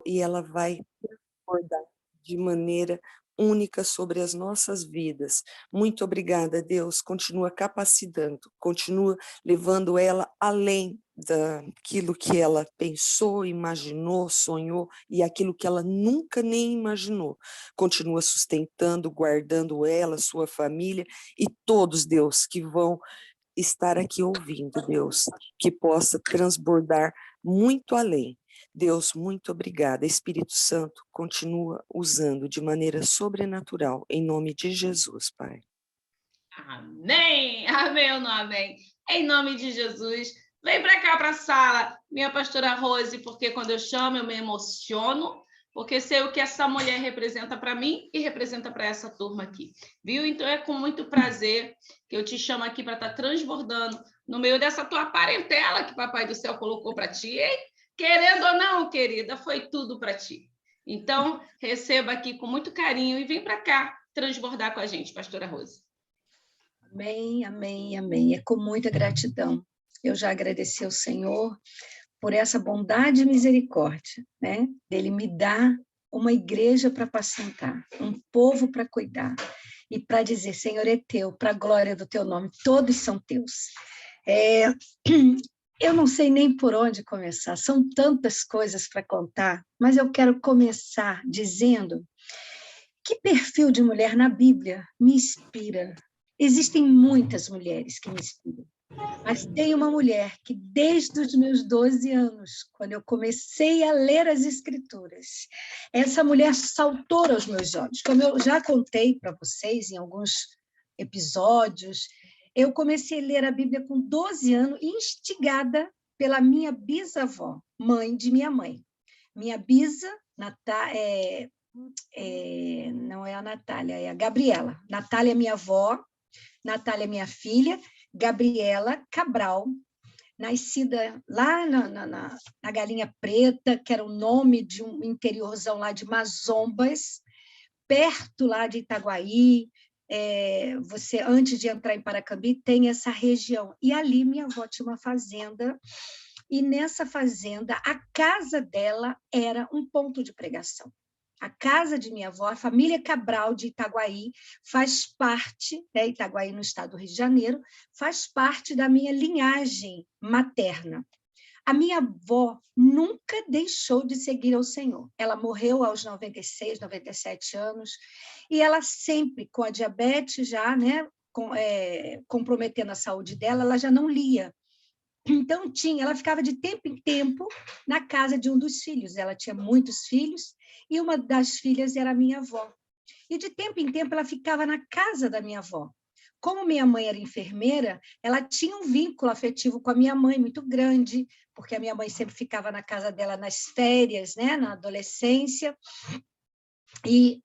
e ela vai transbordar de maneira única sobre as nossas vidas. Muito obrigada, Deus. Continua capacitando, continua levando ela além daquilo que ela pensou, imaginou, sonhou e aquilo que ela nunca nem imaginou. Continua sustentando, guardando ela, sua família e todos, Deus, que vão estar aqui ouvindo, Deus, que possa transbordar muito além. Deus, muito obrigada. Espírito Santo, continua usando de maneira sobrenatural, em nome de Jesus, Pai. Amém, amém ou não amém? Em nome de Jesus. Vem para cá, para a sala, minha pastora Rose, porque quando eu chamo eu me emociono, porque sei o que essa mulher representa para mim e representa para essa turma aqui, viu? Então é com muito prazer que eu te chamo aqui para estar transbordando no meio dessa tua parentela que Papai do Céu colocou para ti, hein? Querendo ou não, querida, foi tudo para ti. Então, receba aqui com muito carinho e vem para cá transbordar com a gente, pastora Rose. Amém, amém, amém. É com muita gratidão. Eu já agradeci ao Senhor por essa bondade e misericórdia, né? Dele me dar uma igreja para apacentar, um povo para cuidar e para dizer, Senhor, é teu, para a glória do teu nome, todos são teus. Eu não sei nem por onde começar, são tantas coisas para contar, mas eu quero começar dizendo que perfil de mulher na Bíblia me inspira. Existem muitas mulheres que me inspiram, mas tem uma mulher que, desde os meus 12 anos, quando eu comecei a ler as Escrituras, essa mulher saltou aos meus olhos. Como eu já contei para vocês em alguns episódios, eu comecei a ler a Bíblia com 12 anos, instigada pela minha bisavó, mãe de minha mãe. Minha bisa, não é a Natália, é a Gabriela. Natália é minha avó, Natália, minha filha, Gabriela Cabral, nascida lá na Galinha Preta, que era o nome de um interiorzão lá de Mazombas, perto lá de Itaguaí. Você, antes de entrar em Paracambi, tem essa região. E ali minha avó tinha uma fazenda, e nessa fazenda, a casa dela era um ponto de pregação. A casa de minha avó, a família Cabral de Itaguaí, faz parte, Itaguaí no estado do Rio de Janeiro, faz parte da minha linhagem materna. A minha avó nunca deixou de seguir ao Senhor. Ela morreu aos 96, 97 anos, e ela sempre, com a diabetes já, né, comprometendo a saúde dela, ela já não lia. Então, ela ficava de tempo em tempo na casa de um dos filhos. Ela tinha muitos filhos, e uma das filhas era a minha avó. E de tempo em tempo ela ficava na casa da minha avó. Como minha mãe era enfermeira, ela tinha um vínculo afetivo com a minha mãe muito grande, porque a minha mãe sempre ficava na casa dela nas férias, né, na adolescência. E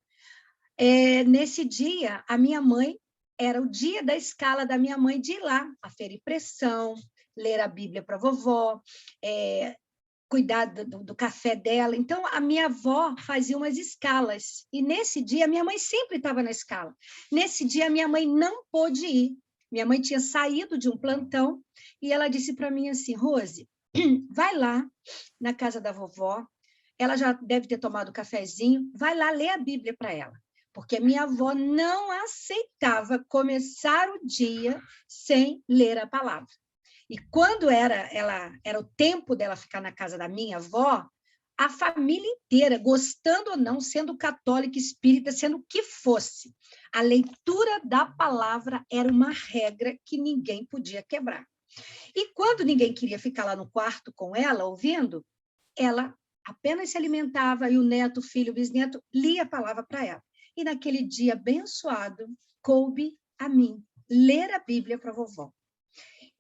nesse dia, a minha mãe, era o dia da escala da minha mãe de ir lá, aferir pressão, ler a Bíblia para a vovó, cuidar do café dela. Então, a minha avó fazia umas escalas. E nesse dia, a minha mãe sempre estava na escala. Nesse dia, a minha mãe não pôde ir. Minha mãe tinha saído de um plantão e ela disse para mim assim, Rose, vai lá na casa da vovó, ela já deve ter tomado cafezinho, vai lá ler a Bíblia para ela. Porque a minha avó não aceitava começar o dia sem ler a palavra. E quando era o tempo dela ficar na casa da minha avó, a família inteira, gostando ou não, sendo católica, espírita, sendo o que fosse, a leitura da palavra era uma regra que ninguém podia quebrar. E quando ninguém queria ficar lá no quarto com ela, ouvindo, ela apenas se alimentava e o neto, o filho, o bisneto, lia a palavra para ela. E naquele dia abençoado, coube a mim ler a Bíblia para a vovó.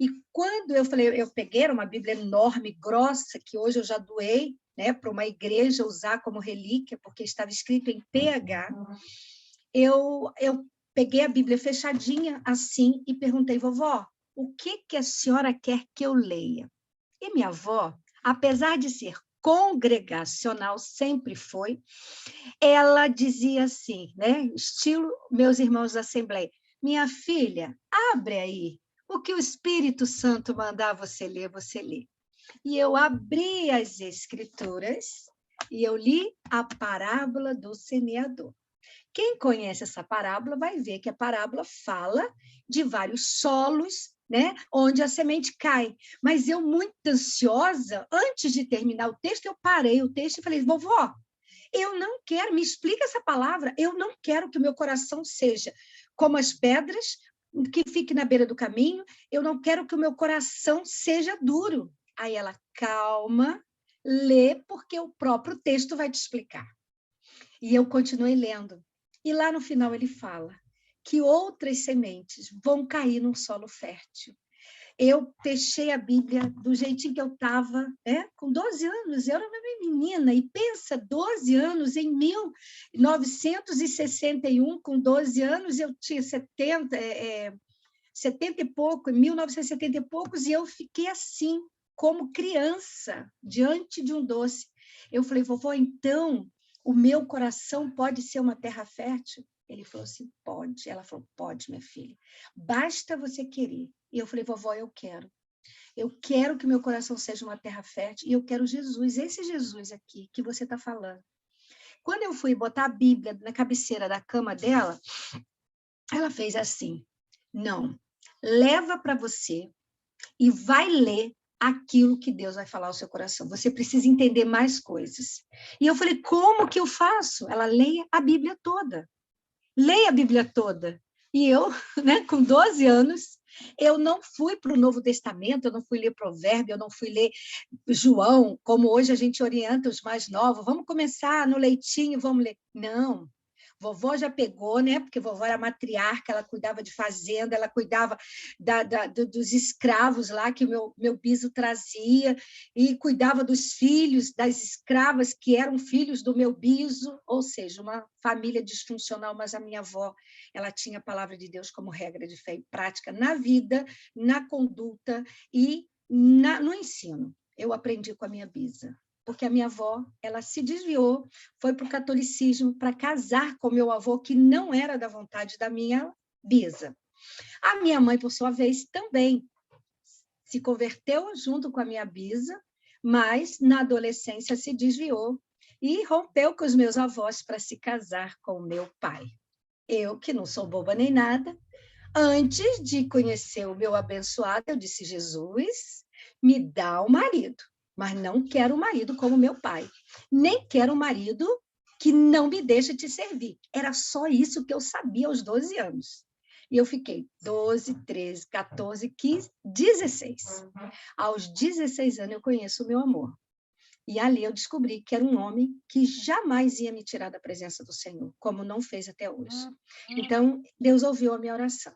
E quando eu peguei uma Bíblia enorme, grossa, que hoje eu já doei, né, para uma igreja usar como relíquia, porque estava escrito em PH, eu peguei a Bíblia fechadinha assim e perguntei, vovó, o que a senhora quer que eu leia? E minha avó, apesar de ser congregacional, sempre foi, ela dizia assim, né, estilo meus irmãos da Assembleia, minha filha, abre aí, o que o Espírito Santo mandar você ler, você lê. E eu abri as Escrituras E eu li a parábola do semeador. Quem conhece essa parábola vai ver que a parábola fala de vários solos, né, onde a semente cai. Mas eu, muito ansiosa, antes de terminar o texto, eu parei o texto e falei, vovó, eu não quero, me explica essa palavra, eu não quero que o meu coração seja como as pedras, que fique na beira do caminho, eu não quero que o meu coração seja duro. Aí ela, calma, lê, porque o próprio texto vai te explicar. E eu continuei lendo. E lá no final ele fala que outras sementes vão cair num solo fértil. Eu fechei a Bíblia do jeitinho que eu estava, né? Com 12 anos, eu era uma menina, e pensa, 12 anos, em 1961, com 12 anos, eu tinha 70 e pouco, em 1970 e poucos, e eu fiquei assim, como criança, diante de um doce. Eu falei, vovó, então, o meu coração pode ser uma terra fértil? Ele falou assim, pode. Ela falou, pode, minha filha. Basta você querer. E eu falei, vovó, eu quero. Eu quero que meu coração seja uma terra fértil e eu quero Jesus, esse Jesus aqui que você está falando. Quando eu fui botar a Bíblia na cabeceira da cama dela, ela fez assim, não, leva para você e vai ler aquilo que Deus vai falar ao seu coração. Você precisa entender mais coisas. E eu falei, como que eu faço? Ela leia a Bíblia toda. Leia a Bíblia toda. E eu, né, com 12 anos, eu não fui para o Novo Testamento, eu não fui ler Provérbio, eu não fui ler João, como hoje a gente orienta os mais novos. Vamos começar no leitinho, vamos ler. Não. Vovó já pegou, né? Porque vovó era matriarca, ela cuidava de fazenda, ela cuidava dos escravos lá que o meu bispo trazia, e cuidava dos filhos das escravas que eram filhos do meu bispo, ou seja, uma família disfuncional, mas a minha avó, ela tinha a palavra de Deus como regra de fé e prática na vida, na conduta e no ensino. Eu aprendi com a minha bisa. Porque a minha avó, ela se desviou, foi para o catolicismo para casar com meu avô, que não era da vontade da minha bisa. A minha mãe, por sua vez, também se converteu junto com a minha bisa, mas na adolescência se desviou e rompeu com os meus avós para se casar com o meu pai. Eu, que não sou boba nem nada, antes de conhecer o meu abençoado, eu disse, Jesus, me dá um marido. Mas não quero um marido como meu pai. Nem quero um marido que não me deixa te servir. Era só isso que eu sabia aos 12 anos. E eu fiquei 12, 13, 14, 15, 16. Aos 16 anos eu conheço o meu amor. E ali eu descobri que era um homem que jamais ia me tirar da presença do Senhor, como não fez até hoje. Então, Deus ouviu a minha oração.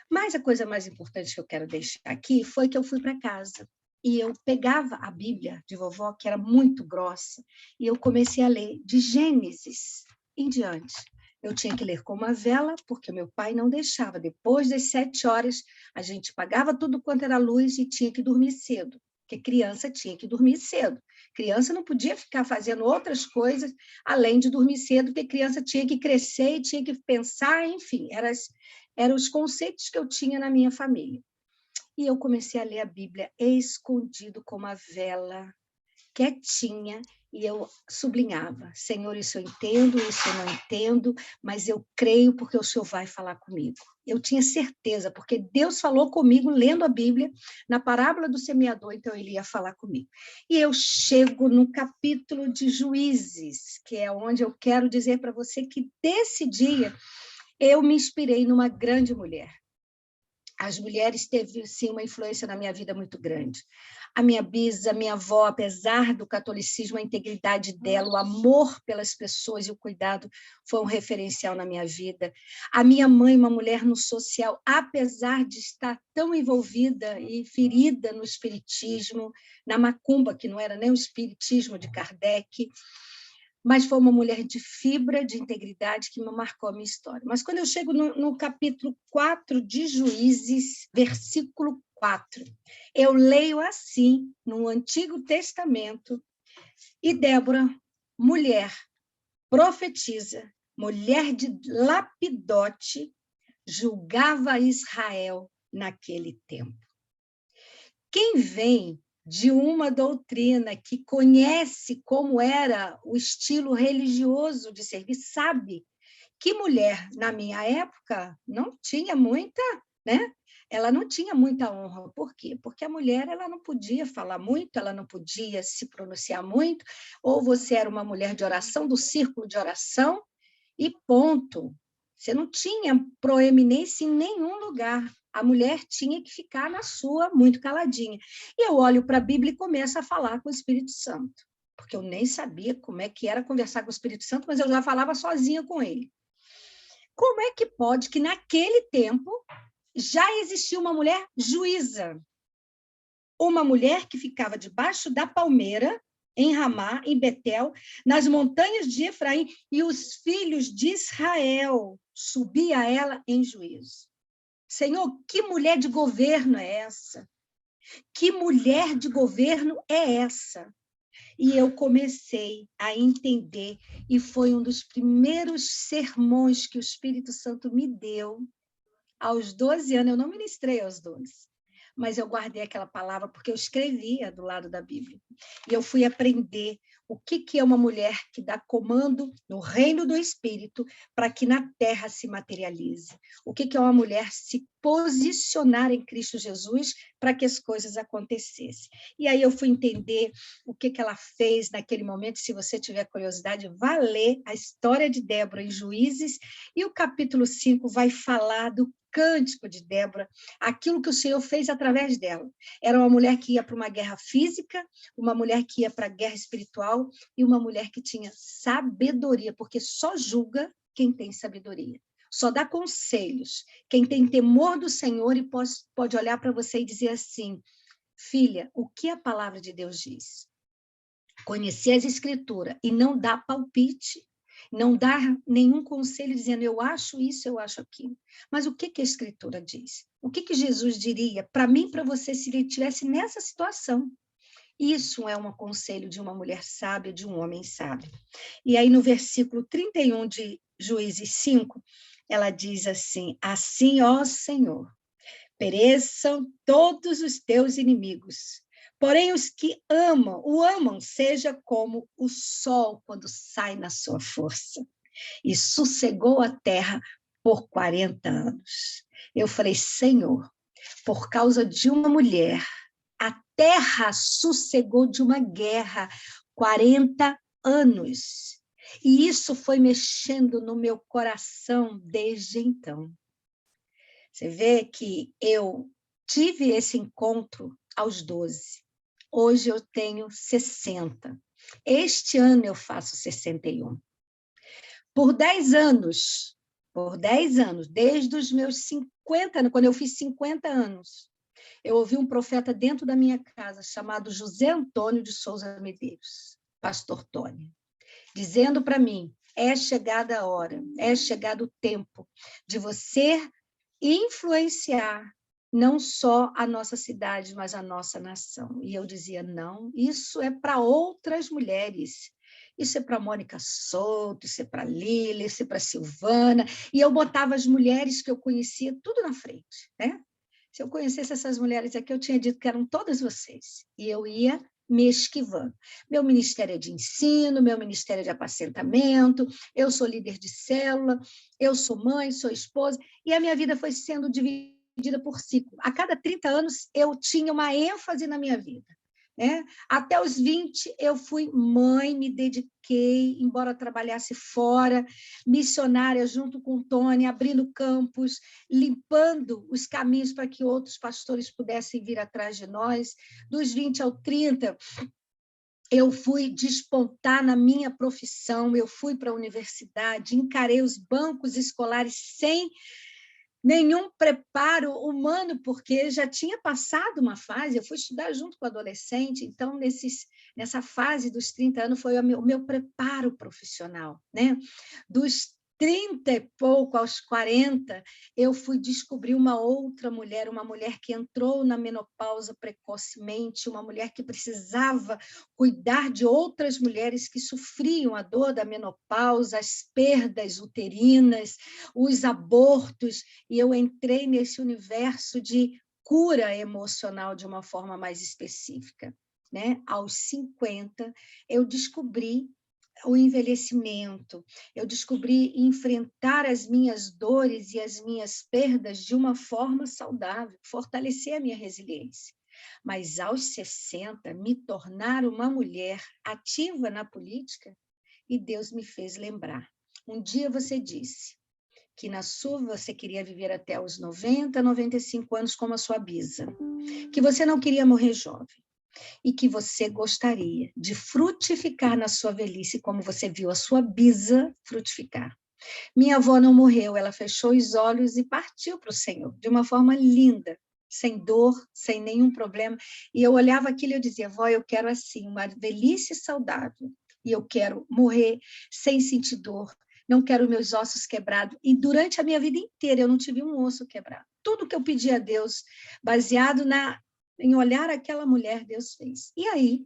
Mas a coisa mais importante que eu quero deixar aqui foi que eu fui para casa. E eu pegava a Bíblia de vovó, que era muito grossa, e eu comecei a ler de Gênesis em diante. Eu tinha que ler com uma vela, porque meu pai não deixava. Depois das 7 horas, a gente pagava tudo quanto era luz e tinha que dormir cedo, porque criança tinha que dormir cedo. Criança não podia ficar fazendo outras coisas além de dormir cedo, porque criança tinha que crescer e tinha que pensar, enfim, eram os conceitos que eu tinha na minha família. E eu comecei a ler a Bíblia escondido com uma vela, quietinha, e eu sublinhava, Senhor, isso eu entendo, isso eu não entendo, mas eu creio porque o Senhor vai falar comigo. Eu tinha certeza, porque Deus falou comigo lendo a Bíblia, na parábola do semeador, então ele ia falar comigo. E eu chego no capítulo de Juízes, que é onde eu quero dizer para você que desse dia eu me inspirei numa grande mulher. As mulheres teve, sim, uma influência na minha vida muito grande. A minha bisa, a minha avó, apesar do catolicismo, a integridade dela, o amor pelas pessoas e o cuidado foi um referencial na minha vida. A minha mãe, uma mulher no social, apesar de estar tão envolvida e ferida no espiritismo, na macumba, que não era nem o espiritismo de Kardec, mas foi uma mulher de fibra, de integridade, que me marcou a minha história. Mas quando eu chego no capítulo 4 de Juízes, versículo 4, eu leio assim, no Antigo Testamento, e Débora, mulher, profetisa, mulher de Lapidote, julgava Israel naquele tempo. Quem vem de uma doutrina, que conhece como era o estilo religioso de servir, sabe que mulher, na minha época, não tinha muita, né? Ela não tinha muita honra. Por quê? Porque a mulher ela não podia falar muito, ela não podia se pronunciar muito, ou você era uma mulher de oração, do círculo de oração, e ponto. Você não tinha proeminência em nenhum lugar. A mulher tinha que ficar na sua, muito caladinha. E eu olho para a Bíblia e começo a falar com o Espírito Santo, porque eu nem sabia como é que era conversar com o Espírito Santo, mas eu já falava sozinha com ele. Como é que pode que, naquele tempo, já existia uma mulher juíza? Uma mulher que ficava debaixo da palmeira, em Ramá, em Betel, nas montanhas de Efraim, e os filhos de Israel subiam a ela em juízo. Senhor, que mulher de governo é essa? Que mulher de governo é essa? E eu comecei a entender, e foi um dos primeiros sermões que o Espírito Santo me deu. Aos 12 anos, eu não ministrei aos 12, mas eu guardei aquela palavra porque eu escrevia do lado da Bíblia. E eu fui aprender o que é uma mulher que dá comando no reino do Espírito para que na terra se materialize. O que é uma mulher se posicionar em Cristo Jesus para que as coisas acontecessem. E aí eu fui entender o que ela fez naquele momento. Se você tiver curiosidade, vá ler a história de Débora em Juízes, e o capítulo 5 vai falar do cântico de Débora, aquilo que o Senhor fez através dela. Era uma mulher que ia para uma guerra física, uma mulher que ia para a guerra espiritual, e uma mulher que tinha sabedoria, porque só julga quem tem sabedoria. Só dá conselhos quem tem temor do Senhor e pode olhar para você e dizer assim: filha, o que a palavra de Deus diz? Conhecer as Escrituras e não dar palpite, não dar nenhum conselho dizendo eu acho isso, eu acho aquilo. Mas o que a Escritura diz? O que Jesus diria para mim, para você, se ele estivesse nessa situação? Isso é um conselho de uma mulher sábia, de um homem sábio. E aí no versículo 31 de Juízes 5, ela diz assim: assim, ó Senhor, pereçam todos os teus inimigos, porém os que o amam, seja como o sol quando sai na sua força. E sossegou a terra por 40 anos. Eu falei: Senhor, por causa de uma mulher, a terra sossegou de uma guerra 40 anos. E isso foi mexendo no meu coração desde então. Você vê que eu tive esse encontro aos 12. Hoje eu tenho 60. Este ano eu faço 61. Por 10 anos, desde os meus 50 anos, quando eu fiz 50 anos, eu ouvi um profeta dentro da minha casa, chamado José Antônio de Souza Medeiros, pastor Tony, dizendo para mim: é chegada a hora, é chegado o tempo de você influenciar não só a nossa cidade, mas a nossa nação. E eu dizia: não, isso é para outras mulheres. Isso é para Mônica Souto, isso é para Lília, isso é para Silvana. E eu botava as mulheres que eu conhecia tudo na frente, né? Se eu conhecesse essas mulheres aqui, eu tinha dito que eram todas vocês. E eu ia me esquivando. Meu ministério é de ensino, meu ministério é de apacentamento, eu sou líder de célula, eu sou mãe, sou esposa, e a minha vida foi sendo dividida por ciclo. A cada 30 anos, eu tinha uma ênfase na minha vida. Né? Até os 20, eu fui mãe, me dediquei, embora trabalhasse fora, missionária junto com o Tony, abrindo campos, limpando os caminhos para que outros pastores pudessem vir atrás de nós. Dos 20 ao 30, eu fui despontar na minha profissão, eu fui para a universidade, encarei os bancos escolares sem nenhum preparo humano, porque já tinha passado uma fase, eu fui estudar junto com o adolescente, então, nessa fase dos 30 anos, foi o meu preparo profissional. Né? Dos 30 e pouco aos 40, eu fui descobrir uma outra mulher, uma mulher que entrou na menopausa precocemente, uma mulher que precisava cuidar de outras mulheres que sofriam a dor da menopausa, as perdas uterinas, os abortos, e eu entrei nesse universo de cura emocional de uma forma mais específica, né? Aos 50, eu descobri o envelhecimento, eu descobri enfrentar as minhas dores e as minhas perdas de uma forma saudável, fortalecer a minha resiliência. Mas aos 60, me tornar uma mulher ativa na política, e Deus me fez lembrar. Um dia você disse que na sua você queria viver até os 90, 95 anos como a sua bisa, que você não queria morrer jovem, e que você gostaria de frutificar na sua velhice, como você viu a sua bisa frutificar. Minha avó não morreu, ela fechou os olhos e partiu para o Senhor, de uma forma linda, sem dor, sem nenhum problema. E eu olhava aquilo e eu dizia, vó, eu quero assim, uma velhice saudável, e eu quero morrer sem sentir dor, não quero meus ossos quebrados. E durante a minha vida inteira eu não tive um osso quebrado. Tudo que eu pedi a Deus, baseado em olhar aquela mulher, Deus fez. E aí,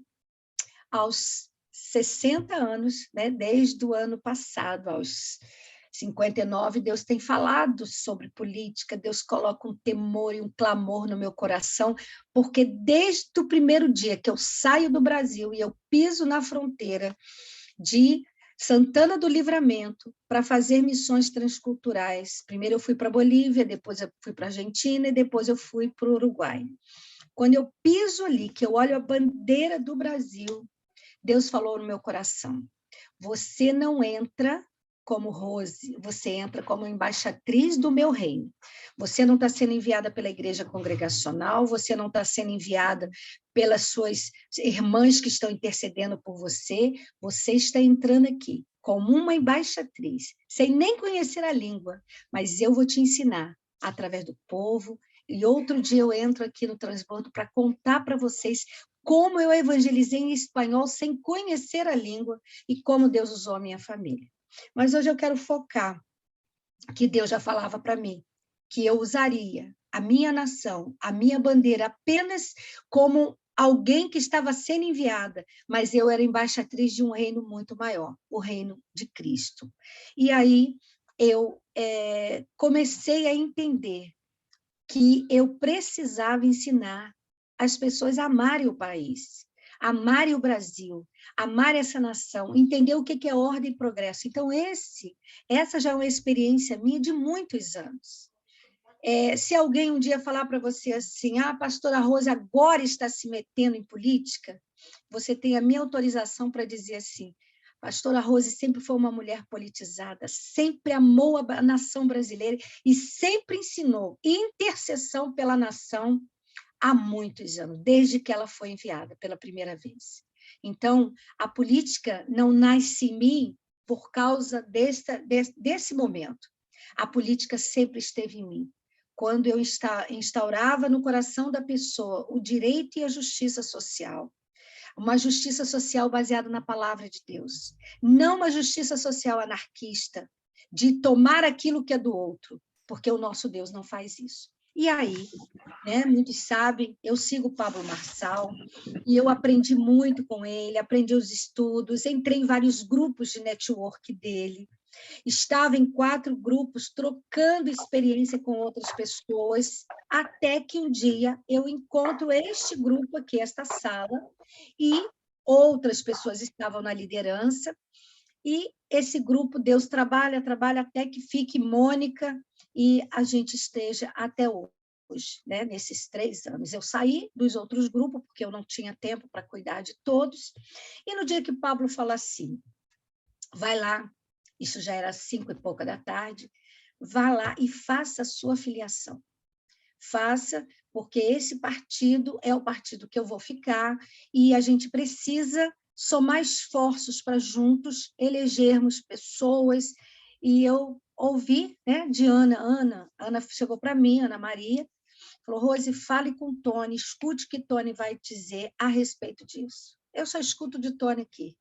aos 60 anos, né, desde o ano passado, aos 59, Deus tem falado sobre política, Deus coloca um temor e um clamor no meu coração, porque desde o primeiro dia que eu saio do Brasil e eu piso na fronteira de Santana do Livramento para fazer missões transculturais, primeiro eu fui para a Bolívia, depois eu fui para a Argentina e depois eu fui para o Uruguai. Quando eu piso ali, que eu olho a bandeira do Brasil, Deus falou no meu coração, você não entra como Rose, você entra como embaixatriz do meu reino. Você não está sendo enviada pela igreja congregacional, você não está sendo enviada pelas suas irmãs que estão intercedendo por você, você está entrando aqui como uma embaixatriz, sem nem conhecer a língua, mas eu vou te ensinar através do povo, e outro dia eu entro aqui no transbordo para contar para vocês como eu evangelizei em espanhol sem conhecer a língua e como Deus usou a minha família. Mas hoje eu quero focar que Deus já falava para mim, que eu usaria a minha nação, a minha bandeira apenas como alguém que estava sendo enviada, mas eu era embaixatriz de um reino muito maior, o reino de Cristo. E aí eu comecei a entender que eu precisava ensinar as pessoas a amarem o país, amarem o Brasil, amarem essa nação, entender o que é ordem e progresso. Então, essa já é uma experiência minha de muitos anos. Se alguém um dia falar para você assim, a pastora Rose agora está se metendo em política, você tem a minha autorização para dizer assim, pastora Rose sempre foi uma mulher politizada, sempre amou a nação brasileira e sempre ensinou intercessão pela nação há muitos anos, desde que ela foi enviada pela primeira vez. Então, a política não nasce em mim por causa desse momento. A política sempre esteve em mim. Quando eu instaurava no coração da pessoa o direito e a justiça social, uma justiça social baseada na palavra de Deus, não uma justiça social anarquista, de tomar aquilo que é do outro, porque o nosso Deus não faz isso. E aí, né, muitos sabem, eu sigo o Pablo Marçal, e eu aprendi muito com ele, aprendi os estudos, entrei em vários grupos de network dele, estava em 4 grupos, trocando experiência com outras pessoas, até que um dia eu encontro este grupo aqui, esta sala, e outras pessoas estavam na liderança, e esse grupo, Deus trabalha até que fique Mônica, e a gente esteja até hoje, né? Nesses 3 anos. Eu saí dos outros grupos, porque eu não tinha tempo para cuidar de todos, e no dia que o Pablo fala assim, vai lá, isso já era 5 e pouca da tarde, vá lá e faça a sua filiação. Faça, porque esse partido é o partido que eu vou ficar, e a gente precisa somar esforços para juntos elegermos pessoas. E eu ouvi, né, de Ana chegou para mim, Ana Maria, falou, Rose, fale com Tony, escute o que Tony vai dizer a respeito disso. Eu só escuto de Tony aqui,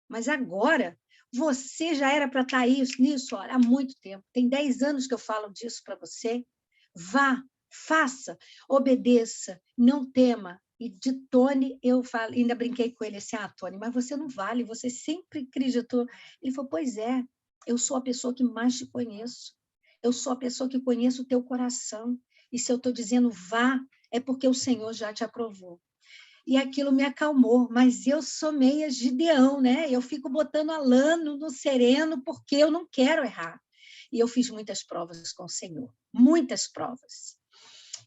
mas agora você já era para estar nisso há muito tempo. Tem 10 anos que eu falo disso para você. Vá, faça, obedeça, não tema. E de Tony, eu falo, ainda brinquei com ele assim, Tony, mas você não vale, você sempre acreditou. Ele falou, pois é, eu sou a pessoa que mais te conheço. Eu sou a pessoa que conheço o teu coração. E se eu estou dizendo vá, é porque o Senhor já te aprovou. E aquilo me acalmou, mas eu sou meia Gideão, né? Eu fico botando a lã no sereno porque eu não quero errar. E eu fiz muitas provas com o Senhor, muitas provas.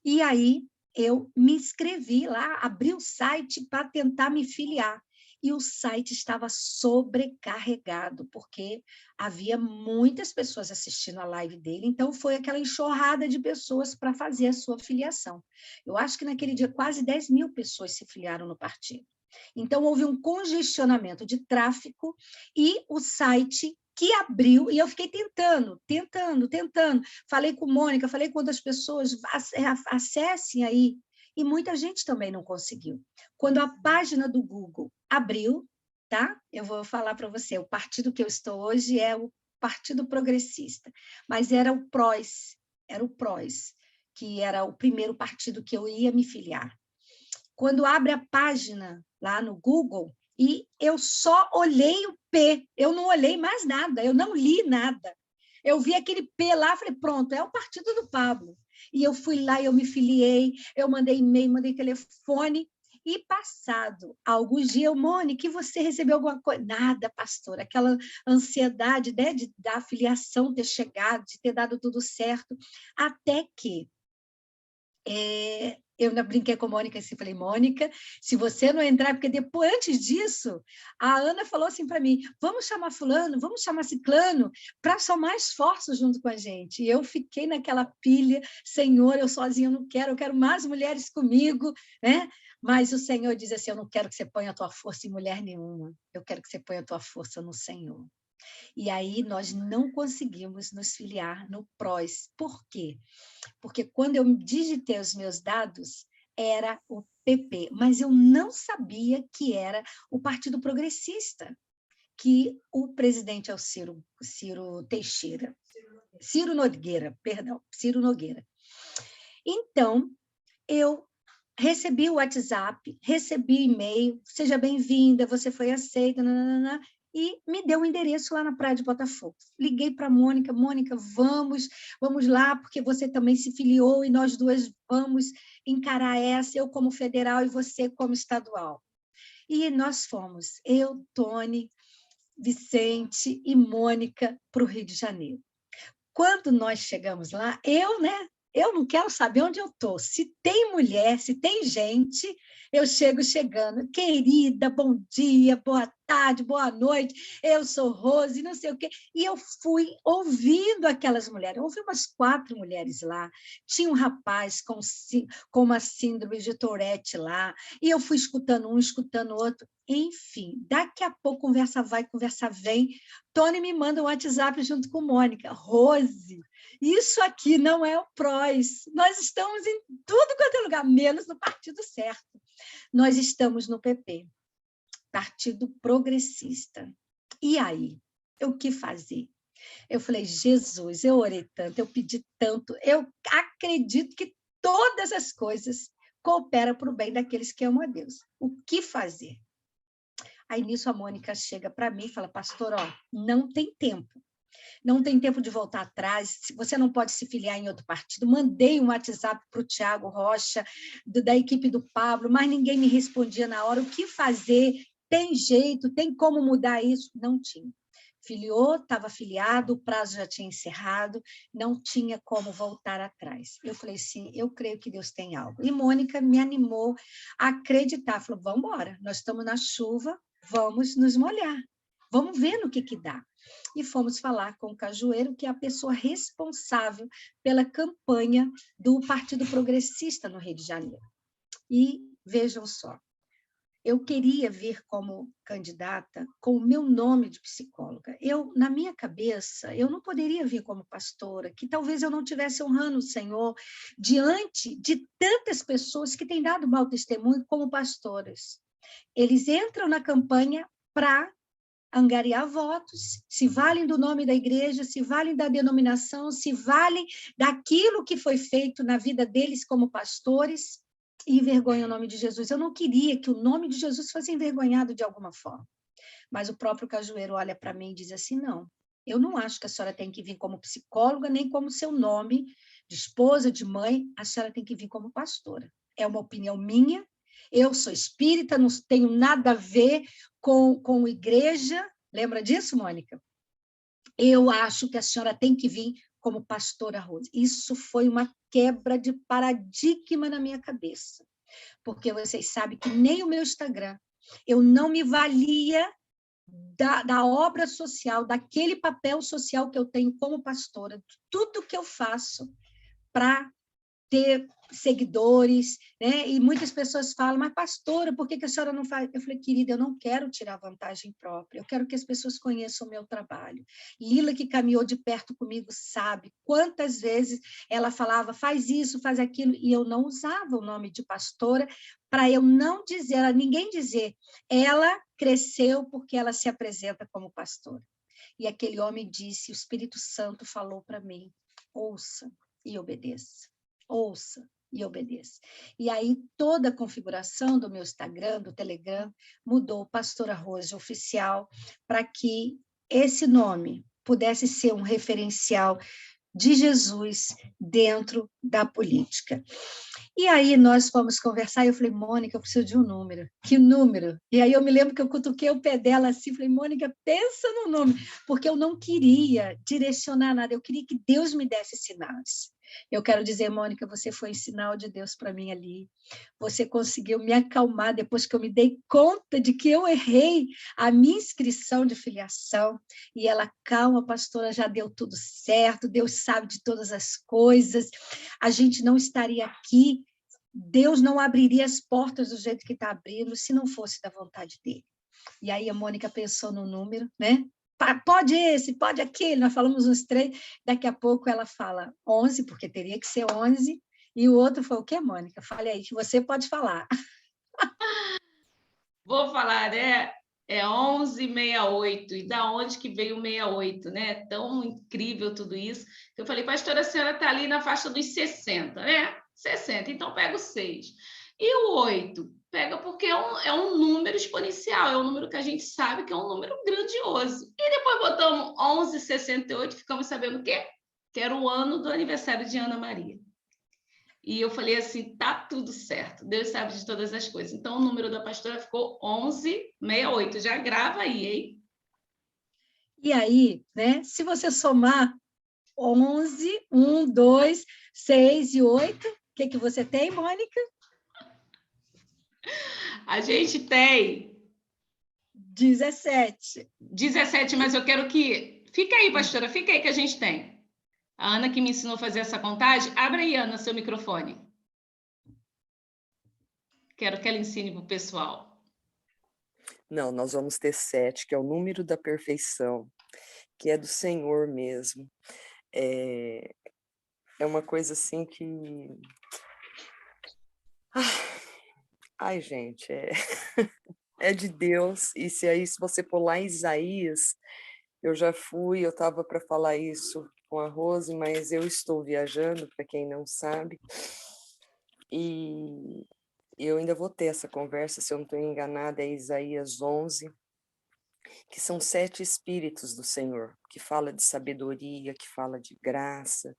E aí eu me inscrevi lá, abri o site para tentar me filiar. E o site estava sobrecarregado, porque havia muitas pessoas assistindo a live dele, então foi aquela enxurrada de pessoas para fazer a sua filiação. Eu acho que naquele dia quase 10 mil pessoas se filiaram no partido. Então, houve um congestionamento de tráfego e o site que abriu, e eu fiquei tentando. Falei com Mônica, falei com outras pessoas, acessem aí. E muita gente também não conseguiu. Quando a página do Google abriu, tá? Eu vou falar para você, o partido que eu estou hoje é o Partido Progressista, mas era o PROS, que era o primeiro partido que eu ia me filiar. Quando abre a página lá no Google, e eu só olhei o P, eu não olhei mais nada, eu não li nada. Eu vi aquele P lá, falei, pronto, é o partido do Pablo. E eu fui lá, eu me filiei, eu mandei e-mail, mandei telefone, e passado alguns dias, Mônica, que você recebeu alguma coisa? Nada, pastor, aquela ansiedade, né, da filiação ter chegado, de ter dado tudo certo, até que eu ainda brinquei com a Mônica e falei, Mônica, se você não entrar, porque depois, antes disso, a Ana falou assim para mim, vamos chamar fulano, vamos chamar ciclano, para somar esforços junto com a gente. E eu fiquei naquela pilha, Senhor, eu sozinha não quero, eu quero mais mulheres comigo, né? Mas o Senhor diz assim, eu não quero que você ponha a tua força em mulher nenhuma, eu quero que você ponha a tua força no Senhor. E aí nós não conseguimos nos filiar no PROS. Por quê? Porque quando eu digitei os meus dados, era o PP, mas eu não sabia que era o Partido Progressista, que o presidente é o Ciro Teixeira. Ciro Nogueira, perdão, Ciro Nogueira. Então, eu recebi o WhatsApp, recebi e-mail, seja bem-vinda, você foi aceita, nananana, e me deu o endereço lá na Praia de Botafogo. Liguei para a Mônica, vamos lá, porque você também se filiou e nós duas vamos encarar essa, eu como federal e você como estadual. E nós fomos, eu, Tony, Vicente e Mônica para o Rio de Janeiro. Quando nós chegamos lá, eu não quero saber onde eu estou. Se tem mulher, se tem gente, eu chegando. Querida, bom dia, boa tarde, boa noite. Eu sou Rose, não sei o quê. E eu fui ouvindo aquelas mulheres. Eu ouvi umas 4 mulheres lá. Tinha um rapaz com uma síndrome de Tourette lá. E eu fui escutando um, escutando outro. Enfim, daqui a pouco, conversa vai, conversa vem. Tony me manda um WhatsApp junto com Mônica. Rose, isso aqui não é o PROS. Nós estamos em tudo quanto é lugar, menos no partido certo. Nós estamos no PP, Partido Progressista. E aí? O que fazer? Eu falei, Jesus, eu orei tanto, eu pedi tanto, eu acredito que todas as coisas cooperam para o bem daqueles que amam a Deus. O que fazer? Aí, nisso, a Mônica chega para mim e fala, pastor, não tem tempo. Não tem tempo de voltar atrás, você não pode se filiar em outro partido. Mandei um WhatsApp para o Tiago Rocha, da equipe do Pablo, mas ninguém me respondia na hora. O que fazer? Tem jeito? Tem como mudar isso? Não tinha. Filiou, estava filiado, o prazo já tinha encerrado, não tinha como voltar atrás. Eu falei assim, eu creio que Deus tem algo. E Mônica me animou a acreditar, falou, vamos embora, nós estamos na chuva, vamos nos molhar, vamos ver no que dá. E fomos falar com o Cajueiro, que é a pessoa responsável pela campanha do Partido Progressista no Rio de Janeiro. E vejam só, eu queria vir como candidata com o meu nome de psicóloga. Na minha cabeça, eu não poderia vir como pastora, que talvez eu não estivesse honrando o Senhor diante de tantas pessoas que têm dado mau testemunho como pastoras. Eles entram na campanha para angariar votos, se valem do nome da igreja, se valem da denominação, se valem daquilo que foi feito na vida deles como pastores, e envergonham o nome de Jesus. Eu não queria que o nome de Jesus fosse envergonhado de alguma forma. Mas o próprio Cajueiro olha para mim e diz assim, não, eu não acho que a senhora tem que vir como psicóloga, nem como seu nome de esposa, de mãe, a senhora tem que vir como pastora. é uma opinião minha, eu sou espírita, não tenho nada a ver com igreja. Lembra disso, Mônica? Eu acho que a senhora tem que vir como pastora Rose. Isso foi uma quebra de paradigma na minha cabeça, porque vocês sabem que nem o meu Instagram, eu não me valia da obra social, daquele papel social que eu tenho como pastora, tudo que eu faço para ter seguidores, né? E muitas pessoas falam, mas pastora, por que a senhora não faz? Eu falei, querida, eu não quero tirar vantagem própria, eu quero que as pessoas conheçam o meu trabalho. Lila, que caminhou de perto comigo, sabe quantas vezes ela falava, faz isso, faz aquilo, e eu não usava o nome de pastora, para eu não dizer, ninguém dizer, ela cresceu porque ela se apresenta como pastora. E aquele homem disse, o Espírito Santo falou para mim, ouça e obedeça. Ouça e obedeça. E aí toda a configuração do meu Instagram, do Telegram, mudou, Pastora Rose Oficial, para que esse nome pudesse ser um referencial de Jesus dentro da política. E aí nós fomos conversar, e eu falei, Mônica, eu preciso de um número. Que número? E aí eu me lembro que eu cutuquei o pé dela assim, falei, Mônica, pensa no número, porque eu não queria direcionar nada, eu queria que Deus me desse sinais. Eu quero dizer, Mônica, você foi sinal de Deus para mim ali. Você conseguiu me acalmar depois que eu me dei conta de que eu errei a minha inscrição de filiação. E ela, calma, pastora, já deu tudo certo, Deus sabe de todas as coisas, a gente não estaria aqui, Deus não abriria as portas do jeito que está abrindo se não fosse da vontade dele. E aí a Mônica pensou no número, né? Pode esse, pode aquele, nós falamos uns 3, daqui a pouco ela fala 11, porque teria que ser 11, e o outro foi o quê, Mônica? Fale aí, que você pode falar. Vou falar, né? É 1168. E da onde que veio o 68, né? Tão incrível tudo isso. Eu falei, pastora, a senhora está ali na faixa dos 60, né? 60, então pega o 6. E o 8? Pega porque é um número exponencial, é um número que a gente sabe que é um número grandioso. E depois botamos 1168, ficamos sabendo o quê? Que era o ano do aniversário de Ana Maria. E eu falei assim, tá tudo certo, Deus sabe de todas as coisas. Então, o número da pastora ficou 1168. Já grava aí, hein? E aí, né, se você somar 11, 1, 2, 6 e 8, o que você tem, Mônica? A gente tem 17. 17, mas eu quero que... Fica aí, pastora, fica aí que a gente tem. A Ana que me ensinou a fazer essa contagem. Abre aí, Ana, seu microfone. Quero que ela ensine para o pessoal. Não, nós vamos ter 7, que é o número da perfeição, que é do Senhor mesmo. É uma coisa assim que... Ai, gente, é de Deus. E se você for lá em Isaías, eu estava para falar isso com a Rose, mas eu estou viajando, para quem não sabe, e eu ainda vou ter essa conversa, se eu não estou enganada, é Isaías 11, que são 7 espíritos do Senhor, que fala de sabedoria, que fala de graça,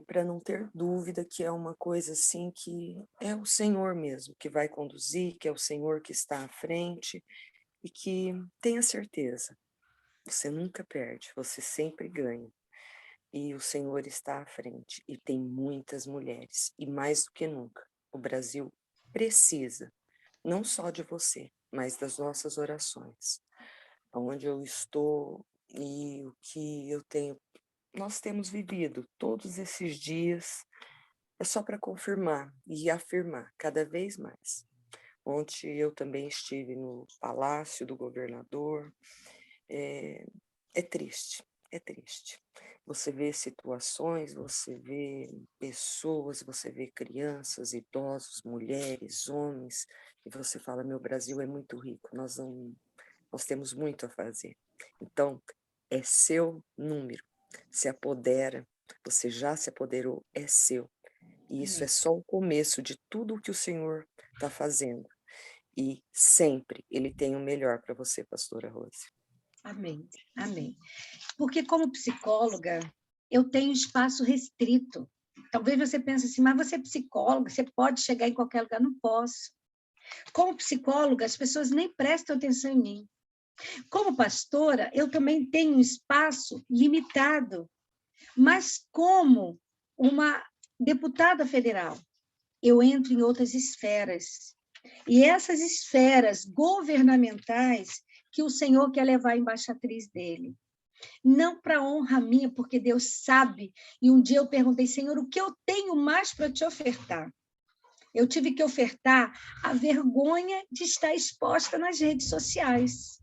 para não ter dúvida que é uma coisa assim que é o Senhor mesmo que vai conduzir, que é o Senhor que está à frente, e que tenha certeza, você nunca perde, você sempre ganha. E o Senhor está à frente, e tem muitas mulheres, e mais do que nunca, o Brasil precisa, não só de você, mas das nossas orações. Onde eu estou e o que nós temos vivido todos esses dias, é só para confirmar e afirmar cada vez mais. Ontem eu também estive no palácio do governador, é triste, é triste. Você vê situações, você vê pessoas, você vê crianças, idosos, mulheres, homens, e você fala, meu Brasil é muito rico, nós temos muito a fazer. Então, é seu número, se apodera, você já se apoderou, é seu. E isso é só o começo de tudo o que o Senhor está fazendo. E sempre Ele tem o melhor para você, pastora Rose. Amém, amém. Porque como psicóloga, eu tenho espaço restrito. Talvez você pense assim, mas você é psicóloga, você pode chegar em qualquer lugar. Não posso. Como psicóloga, as pessoas nem prestam atenção em mim. Como pastora, eu também tenho um espaço limitado, mas como uma deputada federal, eu entro em outras esferas. E essas esferas governamentais que o Senhor quer levar a embaixatriz dele. Não para honra minha, porque Deus sabe. E um dia eu perguntei, Senhor, o que eu tenho mais para te ofertar? Eu tive que ofertar a vergonha de estar exposta nas redes sociais,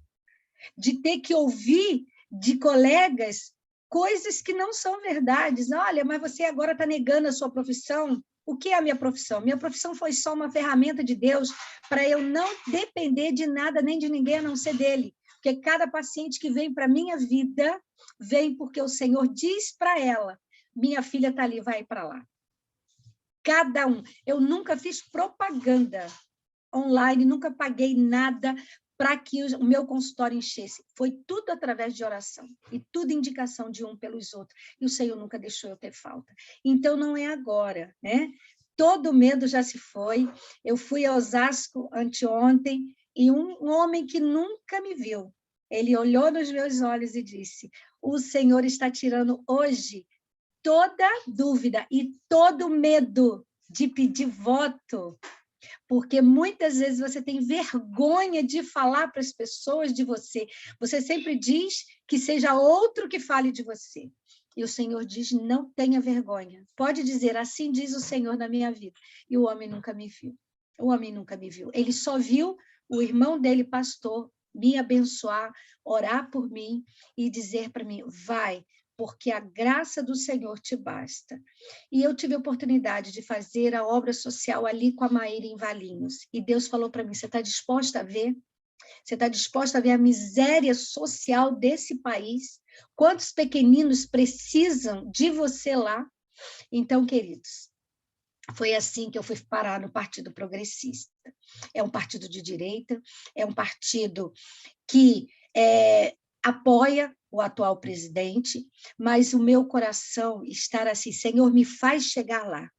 de ter que ouvir de colegas coisas que não são verdades. Olha, mas você agora está negando a sua profissão. O que é a minha profissão? Minha profissão foi só uma ferramenta de Deus para eu não depender de nada nem de ninguém a não ser dele. Porque cada paciente que vem para a minha vida vem porque o Senhor diz para ela, minha filha está ali, vai para lá. Cada um. Eu nunca fiz propaganda online, nunca paguei nada para que o meu consultório enchesse. Foi tudo através de oração e tudo indicação de um pelos outros. E o Senhor nunca deixou eu ter falta. Então, não é agora, né? Todo medo já se foi. Eu fui a Osasco anteontem e um homem que nunca me viu, ele olhou nos meus olhos e disse, o Senhor está tirando hoje toda dúvida e todo medo de pedir voto, porque muitas vezes você tem vergonha de falar para as pessoas de você. Você sempre diz que seja outro que fale de você. E o Senhor diz, não tenha vergonha. Pode dizer, assim diz o Senhor na minha vida. E o homem nunca me viu. O homem nunca me viu. Ele só viu o irmão dele, pastor, me abençoar, orar por mim e dizer para mim, vai, porque a graça do Senhor te basta. E eu tive a oportunidade de fazer a obra social ali com a Maíra em Valinhos. E Deus falou para mim, você está disposta a ver? Você está disposta a ver a miséria social desse país? Quantos pequeninos precisam de você lá? Então, queridos, foi assim que eu fui parar no Partido Progressista. É um partido de direita, é um partido que apoia o atual presidente, mas o meu coração está assim, Senhor, me faz chegar lá,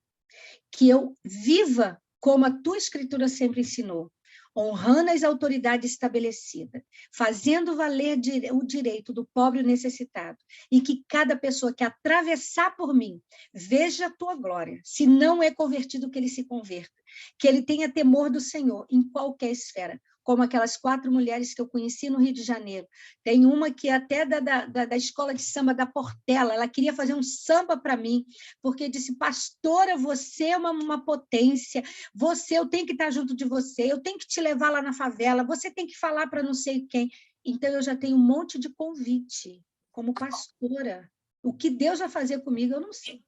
que eu viva como a tua escritura sempre ensinou, honrando as autoridades estabelecidas, fazendo valer o direito do pobre e necessitado, e que cada pessoa que atravessar por mim veja a tua glória, se não é convertido, que ele se converta, que ele tenha temor do Senhor em qualquer esfera, como aquelas 4 mulheres que eu conheci no Rio de Janeiro. Tem uma que até da escola de samba da Portela, ela queria fazer um samba para mim, porque disse, pastora, você é uma potência, eu tenho que estar junto de você, eu tenho que te levar lá na favela, você tem que falar para não sei quem. Então, eu já tenho um monte de convite como pastora. O que Deus vai fazer comigo, eu não sei.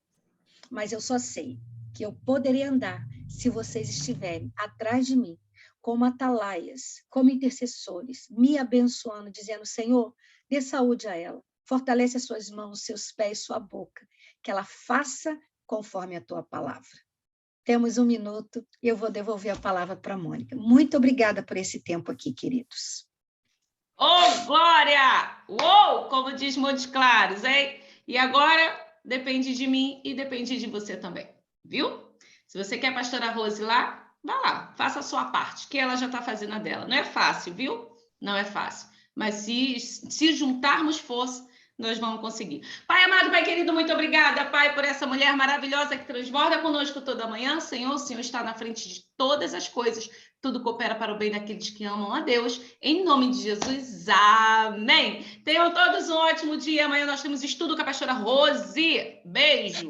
Mas eu só sei que eu poderei andar se vocês estiverem atrás de mim, como atalaias, como intercessores, me abençoando, dizendo, Senhor, dê saúde a ela, fortalece as suas mãos, seus pés, sua boca, que ela faça conforme a tua palavra. Temos 1 minuto e eu vou devolver a palavra para a Mônica. Muito obrigada por esse tempo aqui, queridos. Ô, Glória! Uou! Como diz Montes Claros, hein? E agora depende de mim e depende de você também, viu? Se você quer a pastora Rose lá, vá lá, faça a sua parte, que ela já está fazendo a dela. Não é fácil, viu? Não é fácil. Mas se juntarmos força, nós vamos conseguir. Pai amado, Pai querido, muito obrigada, Pai, por essa mulher maravilhosa que transborda conosco toda manhã. Senhor, o Senhor está na frente de todas as coisas. Tudo coopera para o bem daqueles que amam a Deus. Em nome de Jesus, amém. Tenham todos um ótimo dia. Amanhã nós temos estudo com a pastora Rose. Beijo.